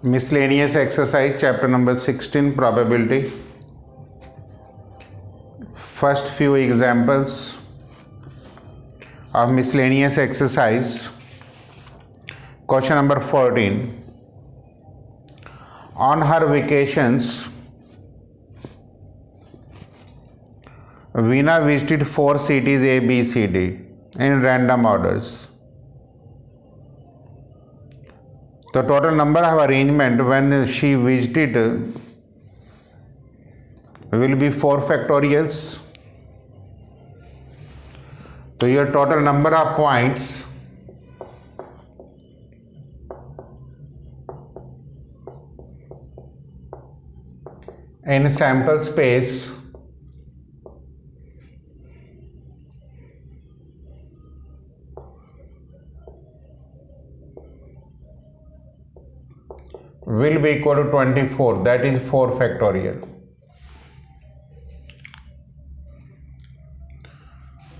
Miscellaneous exercise, chapter number 16, probability. First few examples of miscellaneous exercise. Question number 14. On her vacations, Veena visited 4 cities A, B, C, D in random orders. The total number of arrangement when she visited will be 4 factorials. So your total number of points in sample space will be equal to 24, that is 4 factorial.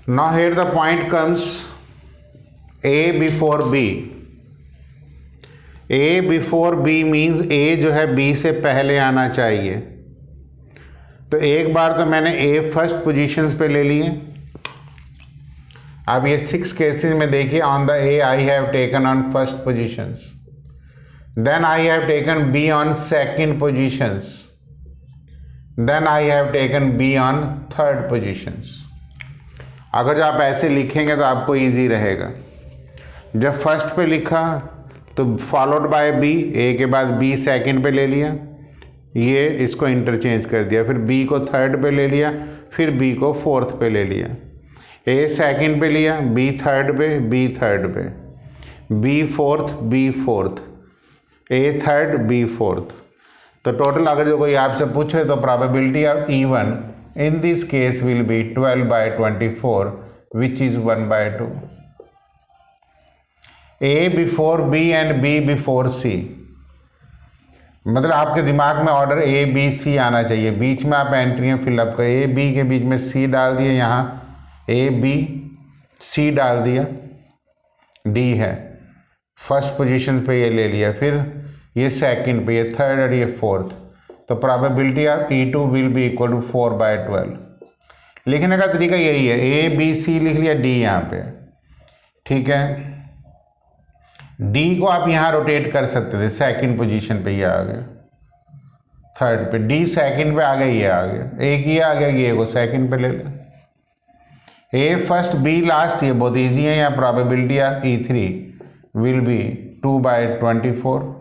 Now here the point comes A before B. A before B means A जो है B से पहले आना चाहिए. तो एक बार तो मैंने A फर्स्ट पोजीशंस पे ले लिए. अब ये 6 केसेस में देखिए, on the A I have taken on first positions. Then I have taken B on second positions. Then I have taken B on third positions. अगर जो आप ऐसे लिखेंगे तो आपको इजी रहेगा. जब फर्स्ट पे लिखा तो फॉलोड बाय बी, ए के बाद बी सेकंड पे ले लिया, ये इसको इंटरचेंज कर दिया, फिर बी को थर्ड पे ले लिया, फिर बी को फोर्थ पे ले लिया, ए सेकंड पे लिया, बी थर्ड पे, बी थर्ड पे, B fourth, B fourth, A third, B fourth. तो टोटल अगर जो कोई आपसे पूछे तो probability of even in this case will be 12/24 which is 1/2. A before B and B before C, मतलब आपके दिमाग में ऑर्डर ए बी सी आना चाहिए. बीच में आप एंट्रियाँ फिलअप करें. ए बी के बीच में सी डाल दिए, यहाँ ए बी सी डाल दिया, डी है फर्स्ट पोजीशन पे, ये ले लिया, फिर ये सेकंड पे, ये थर्ड और ये फोर्थ. तो probability of E2 will be equal to 4/12. लिखने का तरीका यही है, ए बी सी लिख लिया, डी यहाँ पे, ठीक है. डी को आप यहाँ रोटेट कर सकते थे, सेकंड पोजीशन पे ये आ गया, थर्ड पे, डी सेकंड पे आ गया, ये आ गया, एक ये आ गया, ये को सेकंड पे ले लिया. ए फर्स्ट बी लास्ट, ये बहुत ईजी है. यहाँ probability of E3 will be 2/24.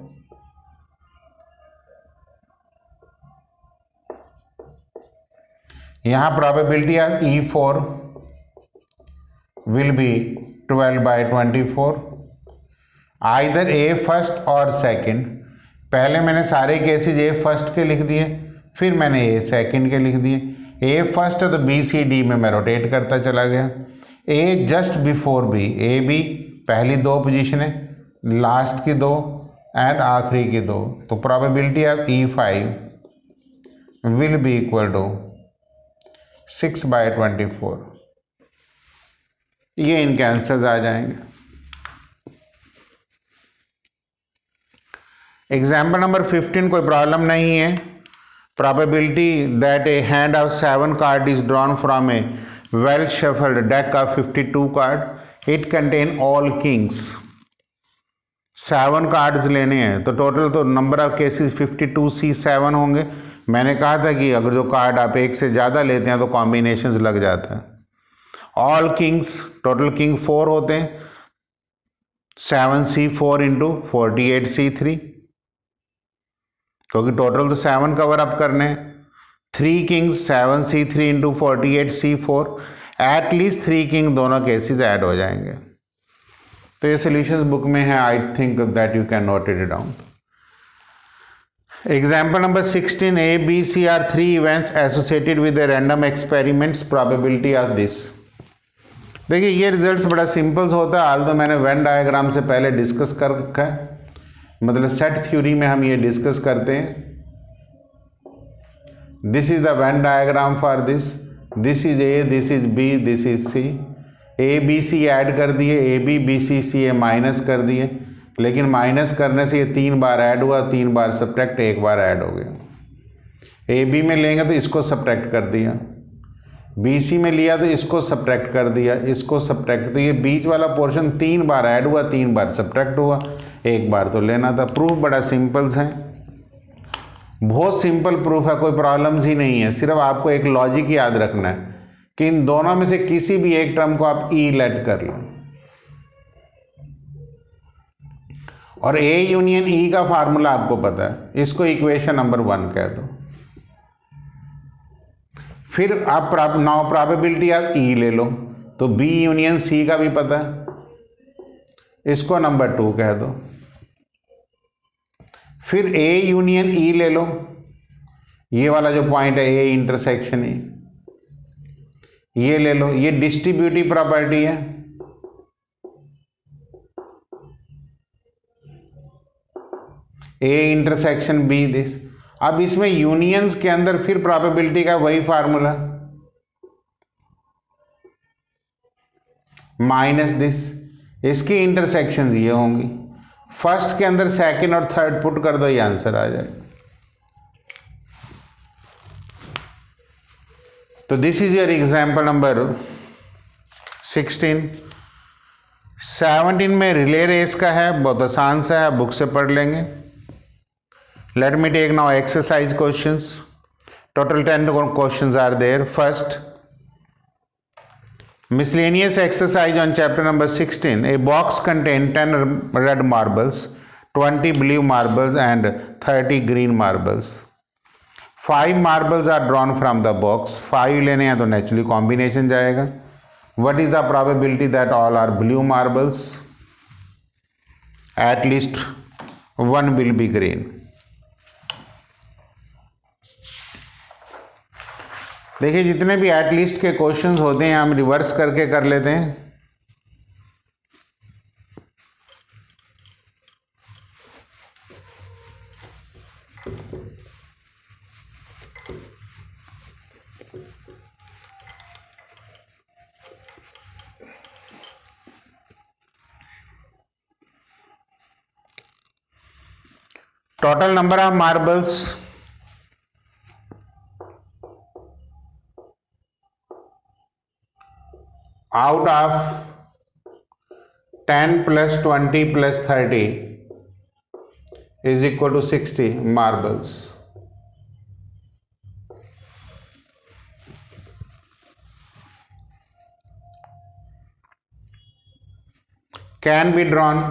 यहाँ probability of E4 will be 12/24. Either A first और सेकंड. पहले मैंने सारे केसेस ए फर्स्ट के लिख दिए, फिर मैंने ए सेकंड के लिख दिए. ए फर्स्ट है तो बी सी डी में मैं रोटेट करता चला गया. A just before B, A B पहली 2 पोजीशन है, लास्ट की 2 एंड आखिरी की 2. तो probability of E5 will be equal to 6/24. ये इनके आंसर्स आ जाएंगे. एग्जाम्पल नंबर 15 कोई प्रॉब्लम नहीं है. Probability that A hand of 7 card is drawn from A well shuffled deck of 52 card. It contain all Kings. 7 cards लेने हैं तो total तो नंबर ऑफ केसेस 52C7 होंगे. मैंने कहा था कि अगर जो कार्ड आप एक से ज़्यादा लेते हैं तो कॉम्बिनेशंस लग जाता है. ऑल किंग्स, टोटल किंग 4 होते हैं, 7C4 इंटू 48C3, क्योंकि टोटल तो 7 कवर अप करने हैं. 3 kings 7C3 into 48C4, at least 3 king दोनों केसेस ऐड हो जाएंगे. तो ये सॉल्यूशंस बुक में है, I think that you can note it down. Example number 16, A B C are 3 events associated with a random experiments. Probability of this. देखिए ये results बड़ा सिंपल्स होता है, आल्दो मैंने वेन डायग्राम से पहले डिस्कस कर रखा है, मतलब सेट थ्योरी में हम ये डिस्कस करते हैं. This is the Venn diagram for this. This is A, this is B, this is C. A B C add कर दिए, A B B C C A minus कर दिए, लेकिन माइनस करने से ये 3 बार ऐड हुआ, 3 बार सब्ट्रैक्ट, 1 बार ऐड हो गया। ए बी में लेंगे तो इसको सब्ट्रैक्ट कर दिया, बी सी में लिया तो इसको सब्ट्रैक्ट कर दिया, इसको सब्ट्रैक्ट, तो ये बीच वाला पोर्शन 3 बार ऐड हुआ, 3 बार सब्ट्रैक्ट हुआ, 1 बार तो लेना था। प्रूफ बड़ा सिंपल है, बहुत सिंपल प्रूफ है, कोई प्रॉब्लम्स ही नहीं है। सिर्फ आपको एक लॉजिक याद रखना है कि इन दोनों में से किसी भी एक टर्म को आप ई लेट कर लो, और ए यूनियन ई का फार्मूला आपको पता है, इसको इक्वेशन नंबर 1 कह दो। फिर आप नाउ प्रोबेबिलिटी आप ई ले लो, तो बी यूनियन सी का भी पता है, इसको नंबर 2 कह दो। फिर ए यूनियन ई ले लो, ये वाला जो पॉइंट है ए इंटरसेक्शन ई, ये ले लो, ये डिस्ट्रीब्यूटिव प्रॉपर्टी है। A intersection B this. अब इसमें यूनियंस के अंदर फिर प्रोबेबिलिटी का वही फार्मूला, माइनस दिस, इसकी इंटरसेक्शंस ये होंगी। फर्स्ट के अंदर सेकंड और थर्ड पुट कर दो, ये आंसर आ जाएगा। तो this is your example number 16। 17 में रिले रेस का है, बहुत आसान सा है, बुक से पढ़ लेंगे। Let me take now exercise questions. Total 10 questions are there. First, miscellaneous exercise on chapter number 16. A box contains 10 red marbles, 20 blue marbles and 30 green marbles. 5 marbles are drawn from the box. 5 लेने हैं तो naturally combination जाएगा. What is the probability that all are blue marbles? At least one will be green. देखिए जितने भी at least के questions होते हैं हम रिवर्स करके कर लेते हैं। Total number of marbles out of 10 plus 20 plus 30 is equal to 60 marbles. Can be drawn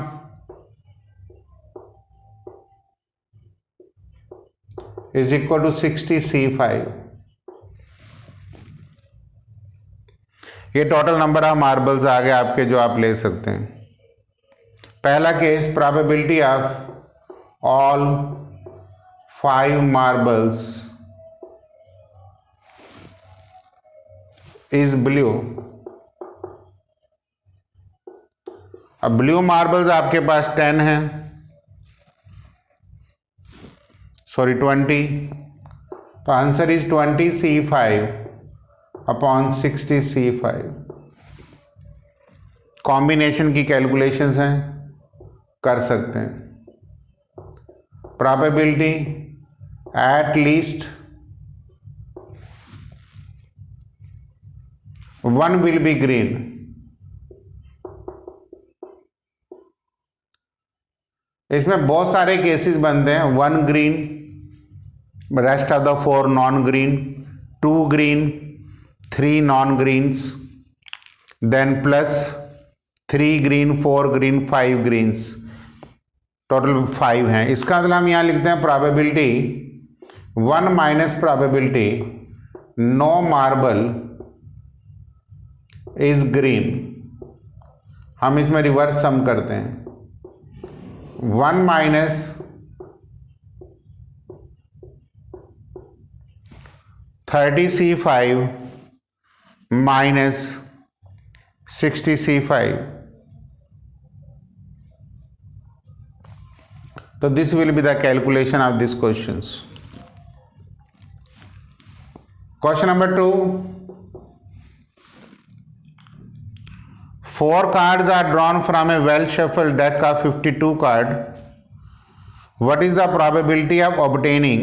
is equal to 60 C5. ये टोटल नंबर ऑफ मार्बल्स आ गए आपके जो आप ले सकते हैं। पहला case, probability of all 5 marbles is blue. अब ब्लू मार्बल्स आपके पास 10 हैं, सॉरी 20, तो answer is 20 C5 upon 60 C5। Combination की कैलकुलेशंस हैं, कर सकते हैं। Probability at least 1 will be green. इसमें बहुत सारे केसेस बनते हैं, 1 green, rest of the 4 non green, 2 green, 3 non greens, then plus 3 green, 4 green, 5 greens, total 5 हैं। इसका मतलब हम यहाँ लिखते हैं probability 1 minus probability no marble is green. हम इसमें रिवर्स सम करते हैं, 1 माइनस 30 C5 माइनस 60 C5, तो this will be the calculation of this questions. Question number 2, 4 cards are drawn from a well shuffled deck of 52 cards. What is the probability of obtaining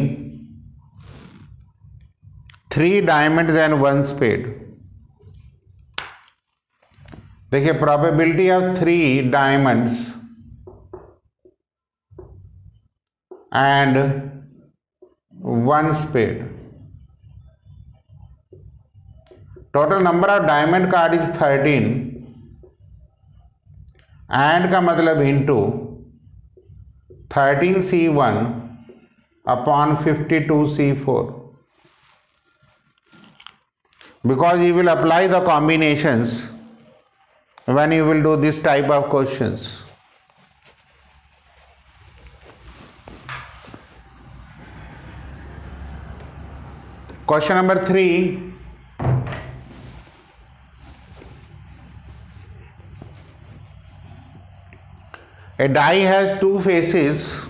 3 diamonds and 1 spade? देखिए probability of 3 diamonds and 1 spade. Total number of diamond card is 13 and का मतलब into 13C1 upon 52C4, because you will apply the combinations when you will do this type of questions. Question number 3. A die has 2 faces.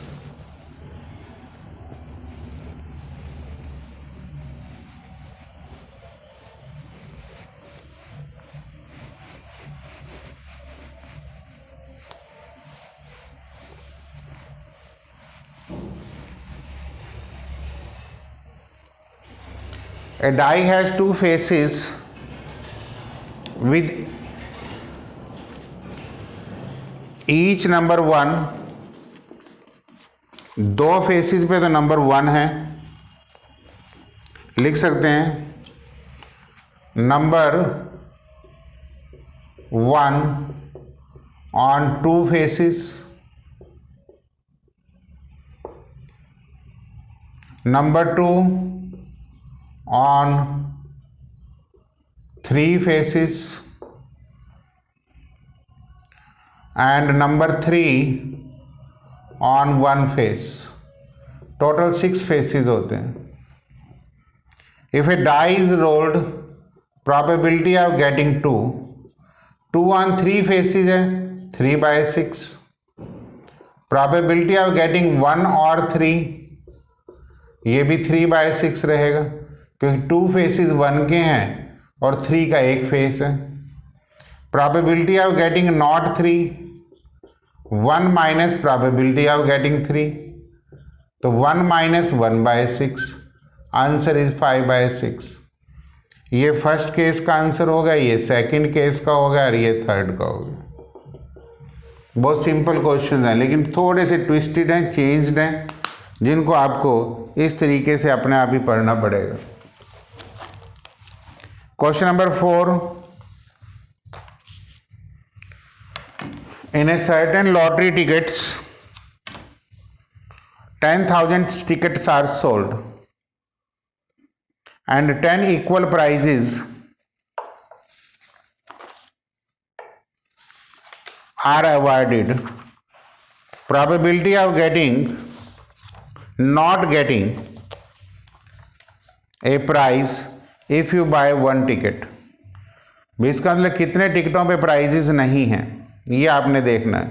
A die has 2 faces with each number 1. 2 faces पे तो number 1 है, लिख सकते हैं number 1 on 2 faces, number 2 on 3 faces, and number 3 on 1 face. Total 6 faces होते हैं. If a die is rolled, probability of getting 2 on 3 faces है 3/6. Probability of getting 1 or 3, ये भी 3/6 रहेगा, क्योंकि 2 फेसेस 1 के हैं और 3 का एक फेस है. Probability of getting not 3, 1 minus probability of getting 3, तो 1 minus 1/6, आंसर इज 5/6. ये फर्स्ट केस का आंसर होगा, ये सेकंड केस का होगा और ये थर्ड का होगा. बहुत सिंपल क्वेश्चन हैं, लेकिन थोड़े से ट्विस्टेड हैं, चेंज्ड हैं, जिनको आपको इस तरीके से अपने आप ही पढ़ना पड़ेगा. Question number 4. In a certain lottery tickets, 10,000 tickets are sold and 10 equal prizes are awarded. Probability of not getting a prize if you buy 1 ticket. इसका मतलब कितने टिकटों पे प्राइजेस नहीं हैं, ये आपने देखना है.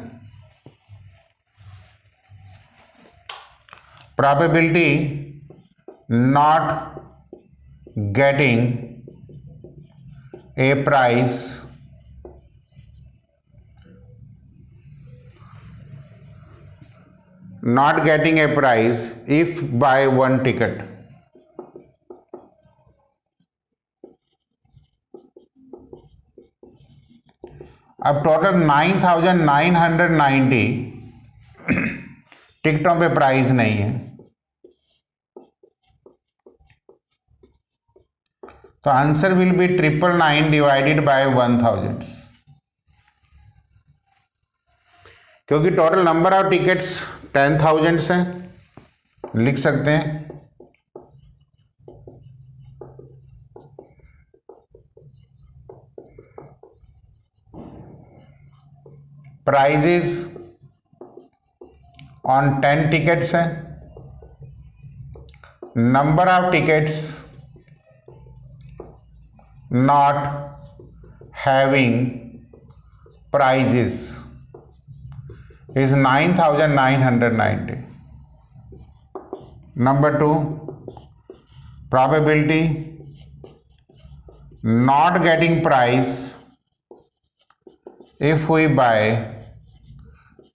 Probability not getting a prize if buy 1 ticket. अब टोटल 9,990 टिकटों पे प्राइस नहीं है, तो answer will be 999 divided by 1000, क्योंकि टोटल नंबर ऑफ टिकट्स 10,000 हैं. लिख सकते हैं प्राइजेस ऑन 10 टिकट्स हैं, number of tickets not having prizes is 9,990. Number 2, probability not getting prize if we buy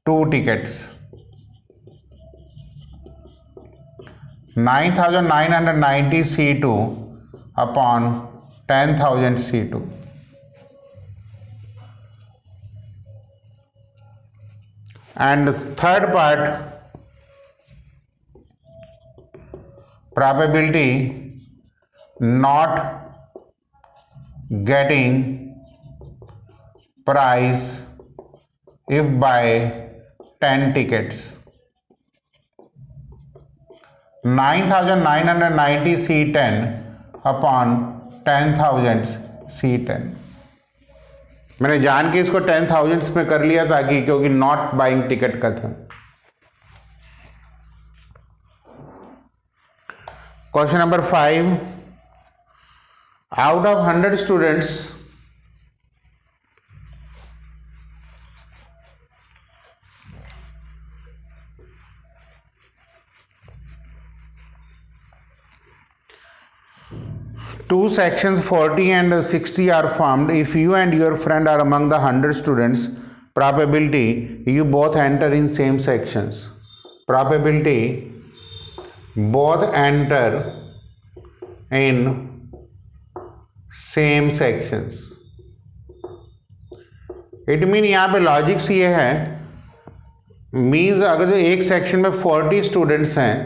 2 tickets, 9,990 C2 upon 10,000 C2. And the third part, probability not getting price if buy 10 tickets. 9,990 C10 upon 10,000 C10. मैंने जान के इसको 10,000 में कर लिया ताकि, क्योंकि not buying ticket का था। Question number 5, out of 100 students, two sections 40 and 60 are formed. If you and your friend are among the 100 students, probability you both enter in same sections. Probability both enter in same sections. It mean यहाँ पे logics ये है, means अगर जो एक section में 40 students हैं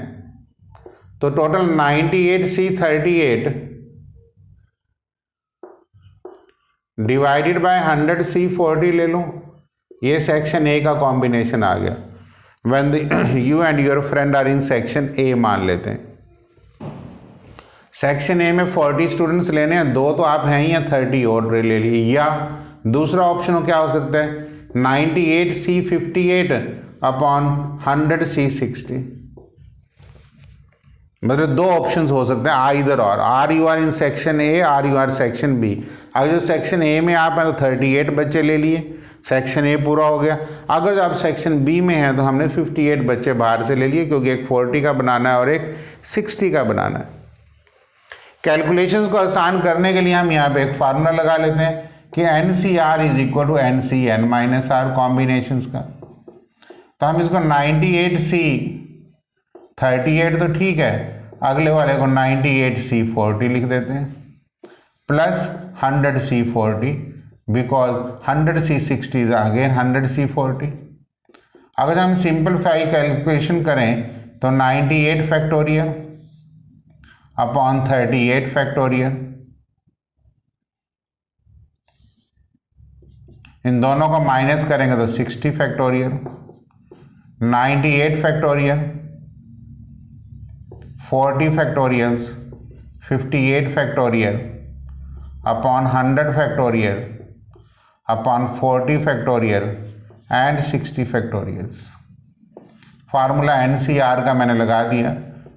तो total 98C38 divided by 100C40 ले लो, ये सेक्शन ए का कॉम्बिनेशन आ गया। When you and your friend are in section A मान लेते हैं। सेक्शन ए में 40 स्टूडेंट्स लेने हैं, 2 तो आप हैं ही या 30 और ले लिए, या दूसरा ऑप्शन क्या हो सकता है 98C58 अपॉन 100C60। मतलब 2 ऑप्शंस हो सकते हैं, either or, or you are in section A, or you are section B. अगर जो सेक्शन ए में आप हैं तो 38 बच्चे ले लिए, सेक्शन ए पूरा हो गया। अगर आप सेक्शन बी में हैं तो हमने 58 बच्चे बाहर से ले लिए, क्योंकि एक 40 का बनाना है और एक 60 का बनाना है। कैलकुलेशंस को आसान करने के लिए हम यहाँ पे एक फार्मूला लगा लेते हैं कि NCR is equal to NCN minus r combinations का। तो हम इसको 98C38 तो ठीक है, अगले वाले को 98C40 लिख देते हैं, plus 100C40 because 100C60 is again 100C40। अगर हम सिंपलीफाई कैलकुलेशन करें तो 98 फैक्टोरियल अपॉन 38 फैक्टोरियल, इन दोनों को माइनस करेंगे तो 60 factorial, 98 factorial, 40 factorials, 58 factorial upon 100 factorial upon 40 factorial and 60 factorials. Formula NCR का मैंने लगा दिया,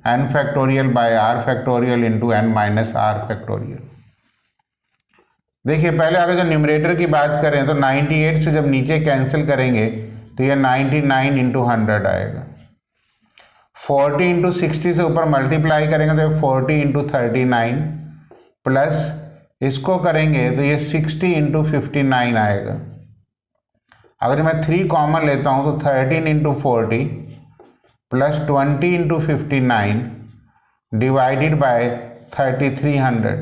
n factorial by r factorial into n minus r factorial. देखिए पहले अगर जो न्यूमरेटर की बात करें तो 98 से जब नीचे कैंसिल करेंगे तो ये 99 इंटू 100 आएगा। 40 इंटू 60 से ऊपर मल्टीप्लाई करेंगे तो 40 इंटू 39 प्लस इसको करेंगे तो ये 60 इंटू 59 आएगा। अगर मैं 3 कॉमन लेता हूं तो 13 into 40 plus 20 into 59 divided by 3300,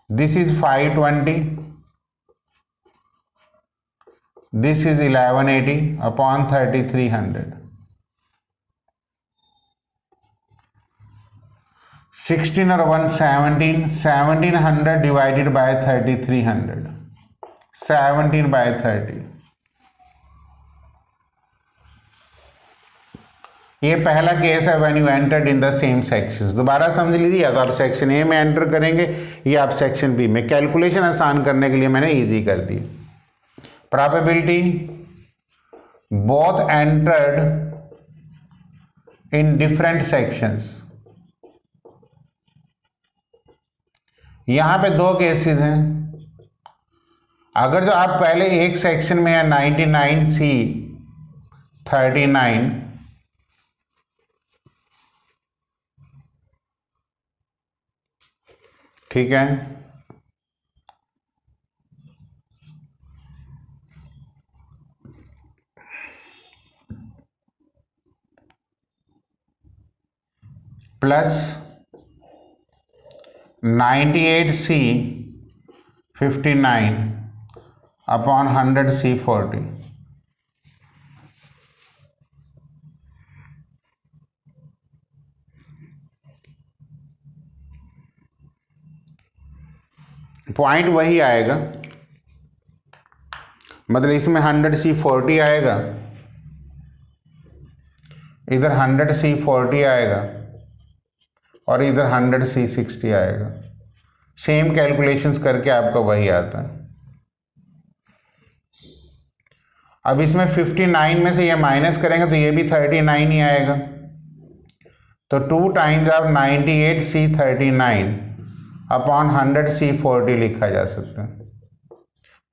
this is 520, this is 1180 upon 3300। 16 और 1 17, 1700 डिवाइडेड बाय 3300, 17 बाय 30। ये पहला केस है when you entered in the same sections. दोबारा समझ लीजिए, या तो आप सेक्शन ए में एंटर करेंगे या आप सेक्शन बी में। कैलकुलेशन आसान करने के लिए मैंने इजी कर दी। Probability both entered in different sections. यहां पे 2 केसेस हैं। अगर जो आप पहले एक सेक्शन में है 99C39, ठीक है, plus 98C 59 upon 100C 40। Point वही आएगा, मतलब इसमें 100C 40 आएगा, इधर 100C 40 आएगा और इधर 100C 60 आएगा। सेम कैलकुलेशंस करके आपका वही आता है। अब इसमें 59 में से ये माइनस करेंगे तो ये भी 39 ही आएगा। तो 2 times of 98C 39 upon 100C 40 लिखा जा सकता है।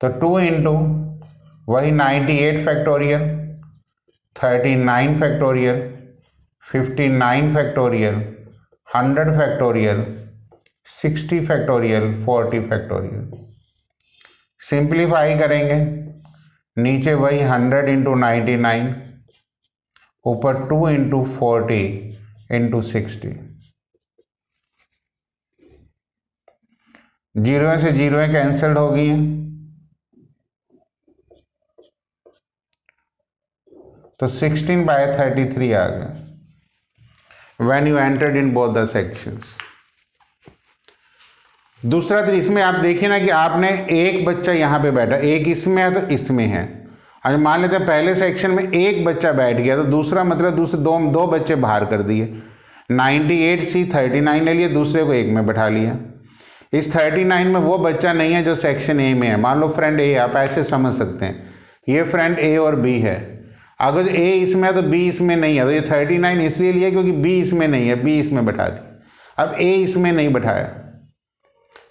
तो 2 इंटू वही 98 factorial, 39 factorial, 59 factorial, 100 factorial, 60 factorial, 40 factorial. Simplify करेंगे, नीचे वही 100 इंटू 99, ऊपर 2 इंटू 40 इंटू 60। जीरो से जीरो कैंसल्ड हो गई हैं, तो 16/33 आ गया when you entered in both the sections. दूसरा तो इसमें आप देखिए ना कि आपने एक बच्चा यहाँ पे बैठा, एक इसमें है तो इसमें है। अगर मान लेते हैं पहले सेक्शन में एक बच्चा बैठ गया तो दूसरा मतलब दूसरे दो बच्चे बाहर कर दिए। 98C 39 ले लिए, दूसरे को एक में बैठा लिया। इस 39 में वो बच्चा नहीं है जो सेक्शन ए में है। मान लो फ्रेंड ए, आप ऐसे समझ सकते हैं, ये फ्रेंड ए और बी है। अगर ए इसमें है तो बी इसमें नहीं है, तो ये 39 इसलिए लिया क्योंकि बी इसमें नहीं है, बी इसमें बैठा दिया। अब ए इसमें नहीं बैठाया,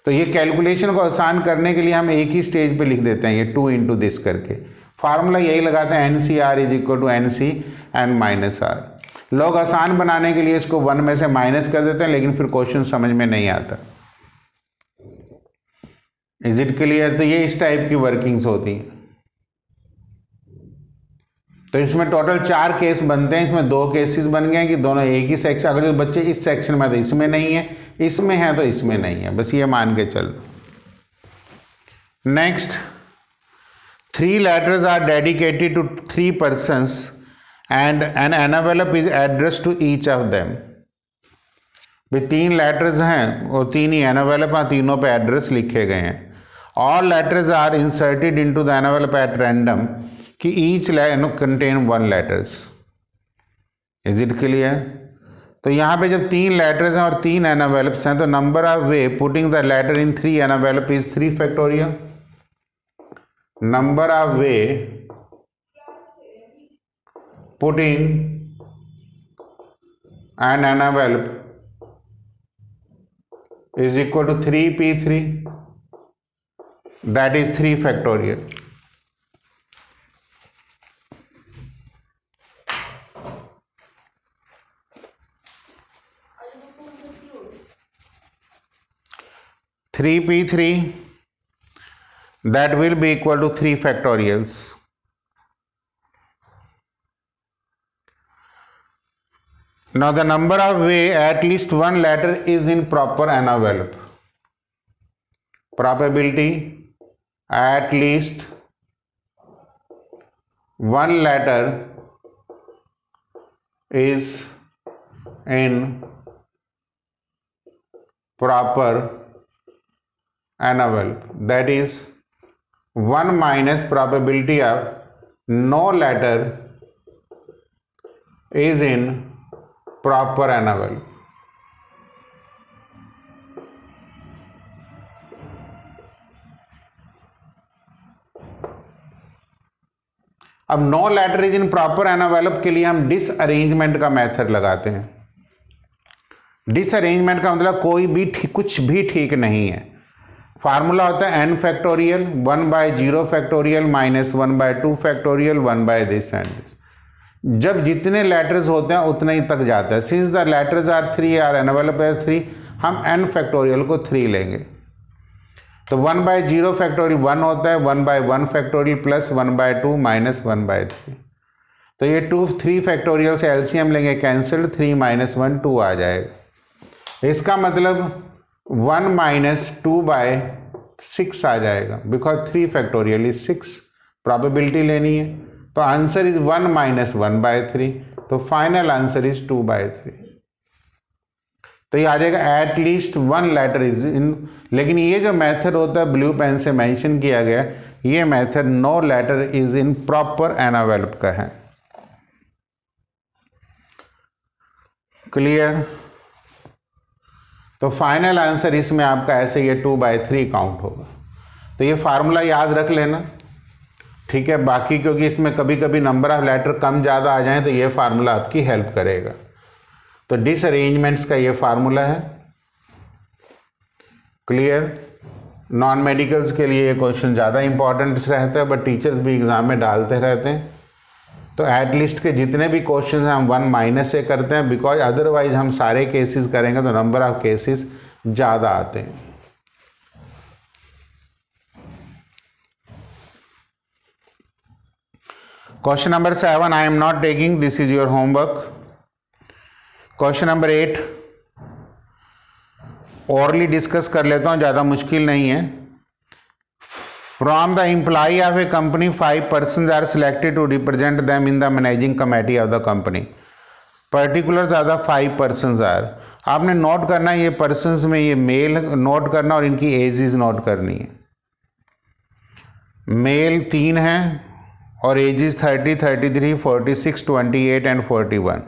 तो ये कैलकुलेशन को आसान करने के लिए हम एक ही स्टेज पे लिख देते हैं, ये 2 इंटू दिस करके। फार्मूला यही लगाते हैं, NCR is equal to NC n minus r. लोग आसान बनाने के लिए इसको 1 में से माइनस कर देते हैं, लेकिन फिर क्वेश्चन समझ में नहीं आता। Is it clear? तो ये इस टाइप की वर्किंग्स होती हैं। तो इसमें टोटल 4 केस बनते हैं, इसमें 2 केसेस बन गए कि दोनों एक ही सेक्शन, अगर जो बच्चे इस सेक्शन में तो इसमें नहीं है, इसमें है तो इसमें नहीं है, बस ये मान के चल। Next, 3 letters are dedicated to 3 persons and an envelope is addressed to each of them। भाई 3 लेटर्स हैं और 3 ही एनवेलप हैं, तीनों पे एड्रेस लिखे गए हैं। All letters are inserted into the envelope at random कि each contain 1 letters. Is it clear? तो यहाँ पे जब 3 लेटर्स हैं और 3 एनवेलप्स हैं तो number of way putting the letter in 3 envelope is 3 factorial. Number of way putting n envelope is equal to 3p3, that is 3 factorial। Three p3 that will be equal to 3 factorials। Now the number of way at least 1 letter is in proper envelope। Probability at least 1 letter is in proper envelope, that is 1 minus probability of no letter is in proper envelope। अब no letter is in proper envelope के लिए हम disarrangement का method लगाते हैं। Disarrangement का मतलब कोई भी कुछ भी ठीक नहीं है। फार्मूला होता है n factorial 1/0 factorial minus 1/2 factorial 1/this and this. जब जितने लेटर्स होते हैं उतने ही तक जाता है। Since the letters are 3 are envelope है 3, हम n फैक्टोरियल को 3 लेंगे। तो 1/0 फैक्टोरियल 1 होता है, 1/1 फैक्टोरियल प्लस 1/2 माइनस 1/3। तो ये 3 फैक्टोरियल से एलसीएम लेंगे कैंसिल, 3 - 1 2 आ जाएगा। इसका मतलब 1 माइनस 2/6 आ जाएगा, बिकॉज 3 फैक्टोरियल इज 6, प्रोबेबिलिटी लेनी है, तो आंसर इज 1 माइनस 1/3, तो फाइनल आंसर इज 2/3। तो ये आ जाएगा at 1 letter is in. लेकिन ये जो मेथड होता है ब्लू पेन से मेंशन किया गया, ये method no letter is in proper envelope का है। क्लियर? तो फाइनल आंसर इसमें आपका ऐसे ये 2/3 काउंट होगा। तो ये फार्मूला याद रख लेना, ठीक है। बाकी क्योंकि इसमें कभी कभी नंबर ऑफ लेटर कम ज़्यादा आ जाए तो ये फार्मूला आपकी हेल्प करेगा। तो डिसअरेंजमेंट्स का ये फार्मूला है। क्लियर? नॉन मेडिकल्स के लिए ये क्वेश्चन ज़्यादा इंपॉर्टेंट रहता है, बट टीचर्स भी एग्जाम में डालते रहते हैं। तो एटलीस्ट के जितने भी क्वेश्चन हैं हम 1 माइनस से करते हैं, बिकॉज अदरवाइज हम सारे केसेस करेंगे तो नंबर ऑफ केसेस ज़्यादा आते हैं। Question number 7 I am not taking, this is your homework. Question number 8 orally discuss कर लेता हूं, ज़्यादा मुश्किल नहीं है। From the employee of a company 5 persons are selected to represent them in the managing committee of the company. Particulars are the 5 persons are. आपने note करना है ये पर्सनस में, ये मेल नोट करना और इनकी एजेस नोट करनी है। मेल 3 हैं और ages 30, 33, 46, 28 and 41।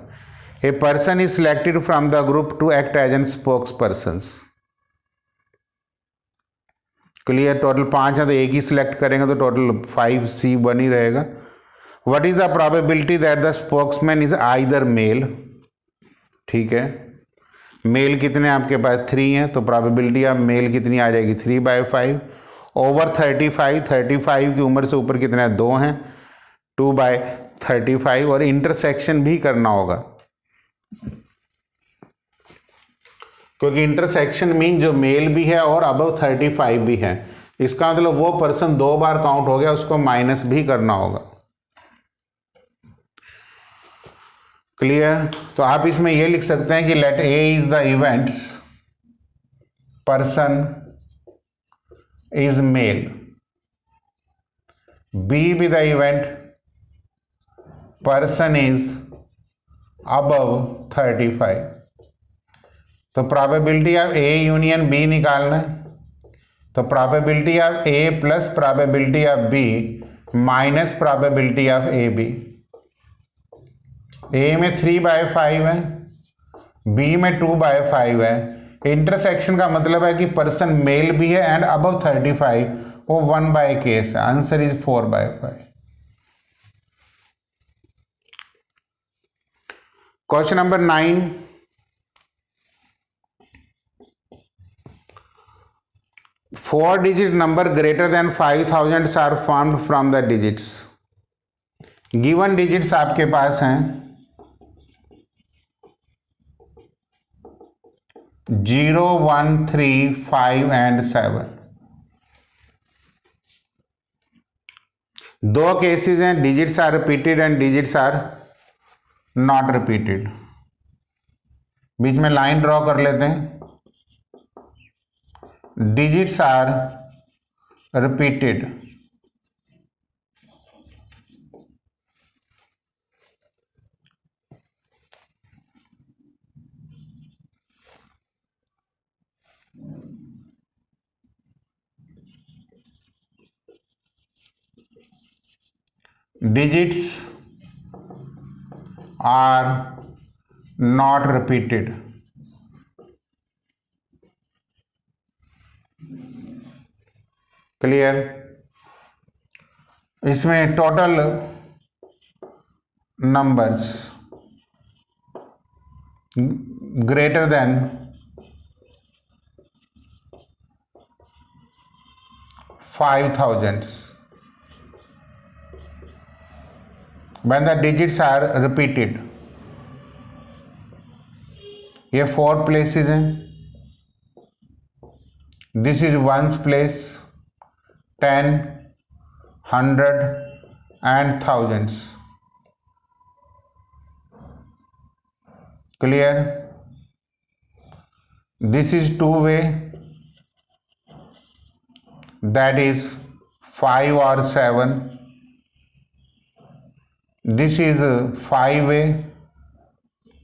A person is selected from the group to act as an spokes persons. Clear? Total 5 है तो एक ही सिलेक्ट करेंगे तो टोटल 5C बनी रहेगा। What is the probability that the spokesman is either male? ठीक है, मेल कितने आपके पास 3 हैं, तो प्रोबेबिलिटी ऑफ मेल कितनी आ जाएगी 3/5। ओवर 35 की उम्र से ऊपर कितने 2 हैं, 2/35। और इंटरसेक्शन भी करना होगा, क्योंकि इंटरसेक्शन मीन जो मेल भी है और अबव 35 भी है, इसका मतलब वो पर्सन 2 बार काउंट हो गया, उसको माइनस भी करना होगा। क्लियर? तो आप इसमें ये लिख सकते हैं कि let A is the events, person is male, B B the event, person is above 35। तो probability of A union B निकालना है, तो probability of A plus probability of B minus probability of A B. A में 3/5 है, B में 2/5 है। Intersection का मतलब है कि पर्सन मेल भी है एंड अबव 35, वो 1/केस है। Answer is 4/5। Question number 9 4 digit number greater than 5000 are formed from the digits। Given digits आपके पास हैं 0, 1, 3, 5 एंड 7। 2 केसेस हैं, digits are repeated and digits are not repeated. बीच में लाइन ड्रॉ कर लेते हैं। digits are repeated, digits are not repeated। Clear? इसमें total numbers greater than 5000 when the digits are repeated। ये 4 प्लेसेस हैं, this is ones place, 10, 100 and thousands। Clear? this is two way, that is 5 or 7. This is 5 way,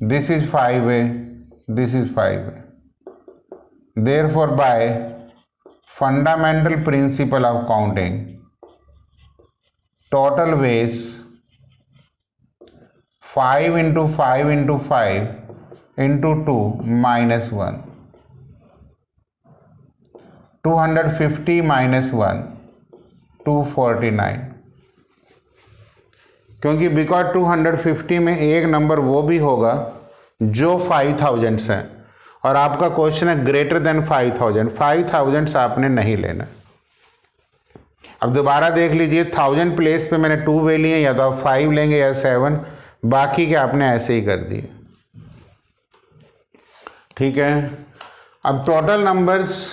this is 5 way, this is 5 way. Therefore, by fundamental principle of counting, total ways 5 into 5 into 5 into 2 minus 1. 250 minus 1, 249. क्योंकि because 250 में एक number वो भी होगा जो 5000 है, और आपका क्वेश्चन है ग्रेटर देन 5000. 5000 आपने नहीं लेना. अब दोबारा देख लीजिए, 1000 प्लेस पे मैंने 2 वे लिए, या तो आप 5 लेंगे या 7, बाकी के आपने ऐसे ही कर दिए. ठीक है. अब total numbers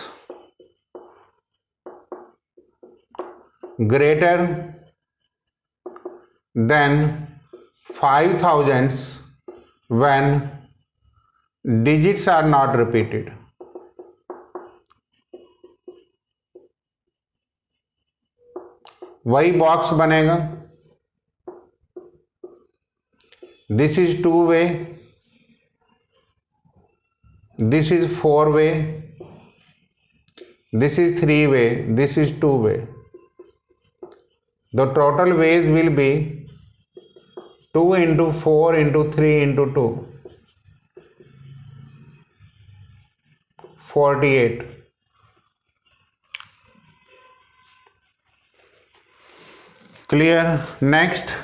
greater than 5000 when digits are not repeated. वही बॉक्स बनेगा. This is 2 way, this is 4 way, this is 3 way, this is 2 way. The total ways will be 2 into 4 into 3 into 2, 48. Clear? Next,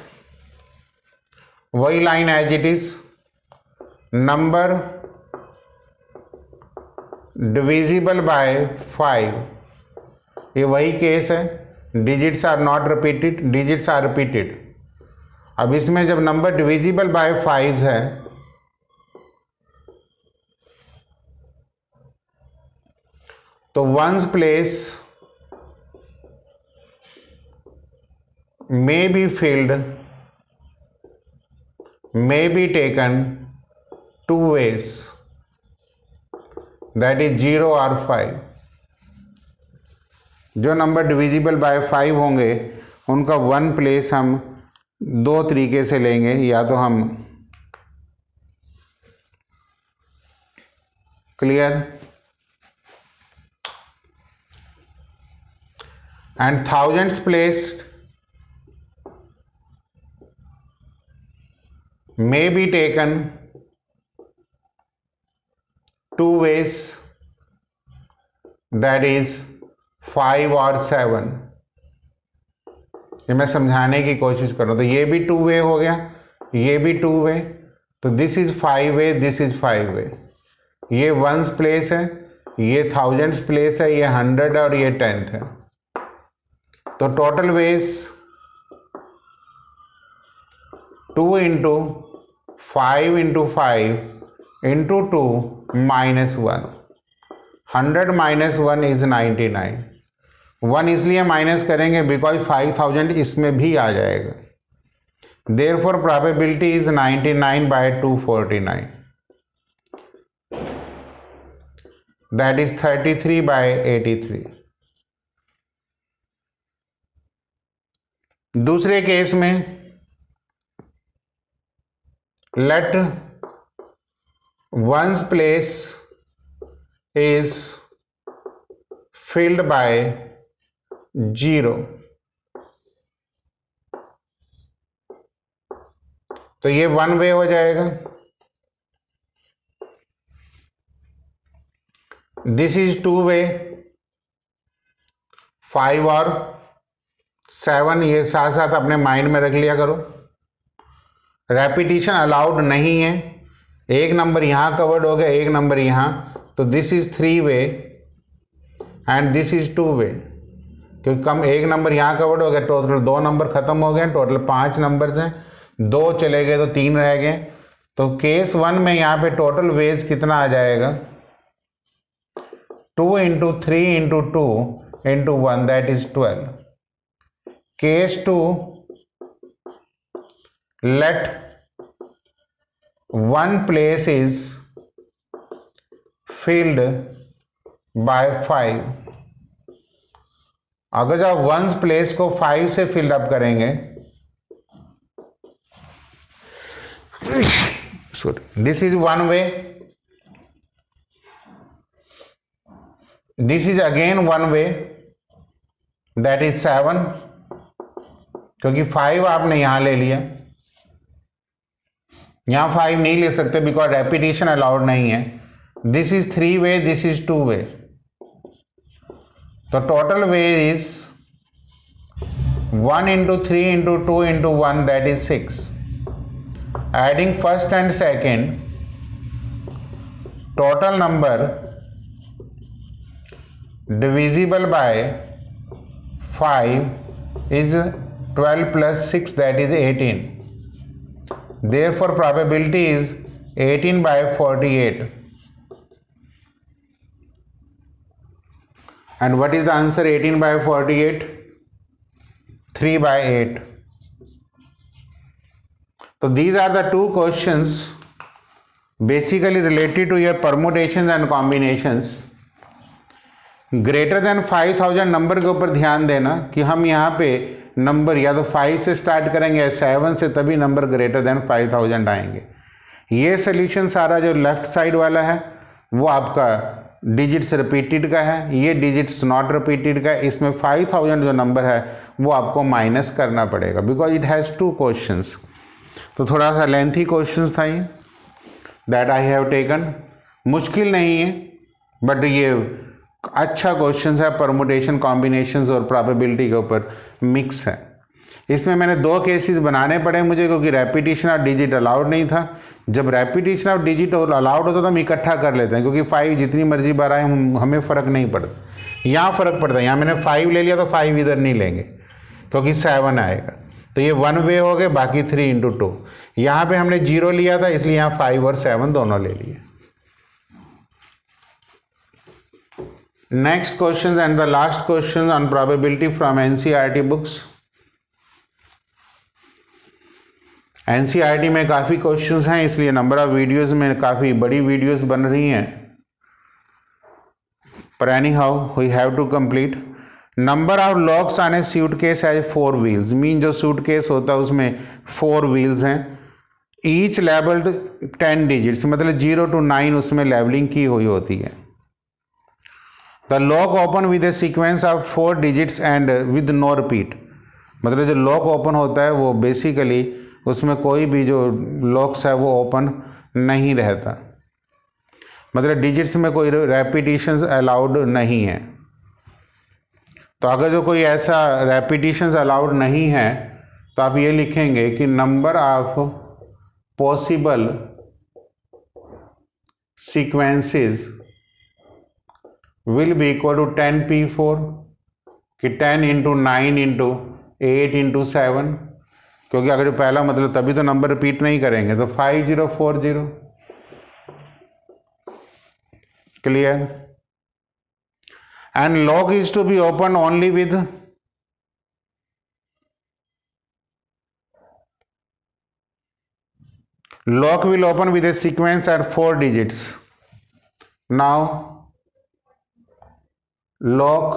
वही line as it is. Number divisible by 5. ये वही case है. Digits are not repeated, digits are repeated. अब इसमें जब number divisible by 5 है तो ones place may be filled, may be taken 2 ways, that is 0 और 5. जो नंबर डिविजिबल बाय 5 होंगे उनका 1 प्लेस हम 2 तरीके से लेंगे. या तो हम, clear, and thousands place may be taken 2 ways, that is 5 और 7. ये मैं समझाने की कोशिश कर रहा हूं. तो ये भी 2 वे हो गया, ये भी 2 वे. तो this is 5 way, this is 5 वे. ये 1s प्लेस है, ये 1000s प्लेस है, ये 100 और ये 10th है. तो total veg 2 into 5 into 5 into 2 minus 1. 100 minus 1 is 99. 1 इसलिए माइनस करेंगे बिकॉज 5000 इसमें भी आ जाएगा. Therefore probability is 99 by 249. That is 33 by 83. दूसरे केस में let ones place is filled by 0. तो ये 1 वे हो जाएगा. दिस इज 2 वे, 5 और 7 ये साथ साथ अपने माइंड में रख लिया करो. रेपिटेशन अलाउड नहीं है. एक नंबर यहां कवर्ड हो गया, एक नंबर यहां. तो this is 3 way and this is 2 वे. क्योंकि कम एक नंबर यहाँ कवर्ड हो गया, टोटल 2 नंबर खत्म हो गए. टोटल 5 नंबर्स हैं, 2 चले गए तो 3 रह गए. तो केस 1 में यहाँ पे टोटल वेज कितना आ जाएगा? 2 into 3 into 2 into 1, that is 12. Case 2, let one place is filled by 5। अगर जब वंस प्लेस को 5 से फिल अप करेंगे, this is one way, this is again one way, that is 7, क्योंकि 5 आपने यहां ले लिया, यहां 5 नहीं ले सकते बिकॉज रेपिटेशन अलाउड नहीं है। This is 3 way, this is 2 वे, तो total way is 1 into 3 into 2 into 1, that is 6. Adding first and second, total number divisible by 5 is 12 plus 6, that is 18. Therefore probability is 18 by 48. And what is the answer? 18 by 48? 3 by 8. So these are the two questions basically related to your permutations and combinations. Greater than 5000 number के ऊपर ध्यान देना कि हम यहाँ पे number या तो 5 से स्टार्ट करेंगे या 7 से, तभी नंबर ग्रेटर देन 5000 आएंगे। ये सोल्यूशन सारा जो लेफ्ट साइड वाला है वो आपका डिजिट्स रिपीटेड का है, ये डिजिट्स नॉट रिपीटेड का है। इसमें 5000 जो नंबर है वो आपको माइनस करना पड़ेगा बिकॉज इट हैज़ 2 क्वेश्चंस। तो थोड़ा सा लेंथी क्वेश्चंस था ये, दैट आई हैव टेकन। मुश्किल नहीं है बट ये अच्छा क्वेश्चंस है, परमुटेशन कॉम्बिनेशंस और प्रोबेबिलिटी के ऊपर मिक्स है। इसमें मैंने 2 केसेस बनाने पड़े मुझे क्योंकि रेपिटेशन ऑफ डिजिट अलाउड नहीं था। जब रेपिटेशन ऑफ डिजिट और अलाउड होता तो हम इकट्ठा कर लेते हैं क्योंकि 5 जितनी मर्जी बार आए हमें फ़र्क नहीं पड़ता। यहाँ फ़र्क पड़ता है, यहाँ मैंने 5 ले लिया तो 5 इधर नहीं लेंगे क्योंकि 7 आएगा, तो ये 1 वे हो गए, बाकी 3 into 2। यहाँ पे हमने 0 लिया था इसलिए यहाँ 5 और 7 दोनों ले लिए। Next question and the last question on probability from NCERT books. NCERT में काफ़ी क्वेश्चंस हैं इसलिए नंबर ऑफ वीडियोस में काफ़ी बड़ी वीडियोस बन रही हैं, पर any how we have to complete. Number of locks on a suitcase has 4 wheels, mean जो सूटकेस होता है उसमें 4 व्हील्स हैं, ईच लेबल्ड 10 डिजिट्स, मतलब 0 to 9 उसमें लेबलिंग की हुई होती है। The lock open with a sequence of 4 digits and with no repeat, मतलब जो लॉक ओपन होता है वो बेसिकली उसमें कोई भी जो लॉक्स है वो ओपन नहीं रहता, मतलब डिजिट्स में कोई रेपिटेशंस अलाउड नहीं है। तो अगर जो कोई ऐसा रेपिटेशंस अलाउड नहीं है तो आप ये लिखेंगे कि number of possible sequences will be equal to 10p4, कि 10 into 9 into 8 into 7, क्योंकि अगर जो पहला मतलब तभी तो नंबर रिपीट नहीं करेंगे, तो 5040। Clear? And lock is to be open only with lock will open with a sequence at 4 digits. Now lock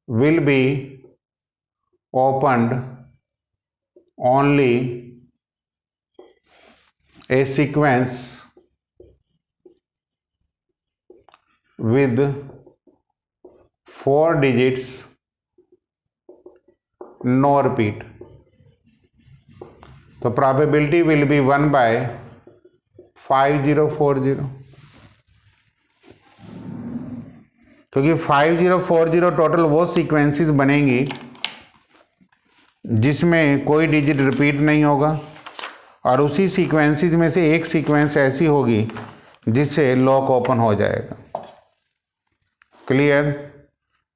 will be opened only a sequence with 4 digits, no repeat. तो probability will be 1 by 5040, क्योंकि 5040 total वो sequences बनेंगी जिसमें कोई digit repeat नहीं होगा, और उसी सीक्वेंसेस में से एक सीक्वेंस ऐसी होगी जिससे लॉक ओपन हो जाएगा। क्लियर?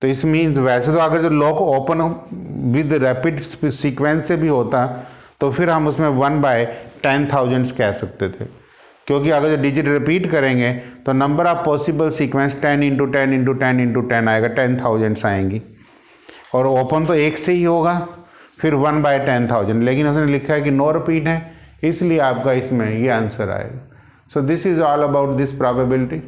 तो इस मीन्स वैसे तो अगर जो lock open with rapid sequence से भी होता तो फिर हम उसमें 1 by 10,000 कह सकते थे, क्योंकि अगर जो डिजिट रिपीट करेंगे तो number of possible sequence 10 into 10 into 10 into 10 आएगा, 10,000 आएंगी, और ओपन तो एक से ही होगा, फिर 1 by 10,000, लेकिन उसने लिखा है कि नो रिपीट है, इसलिए आपका इसमें ये आंसर आएगा। So this is all about this probability.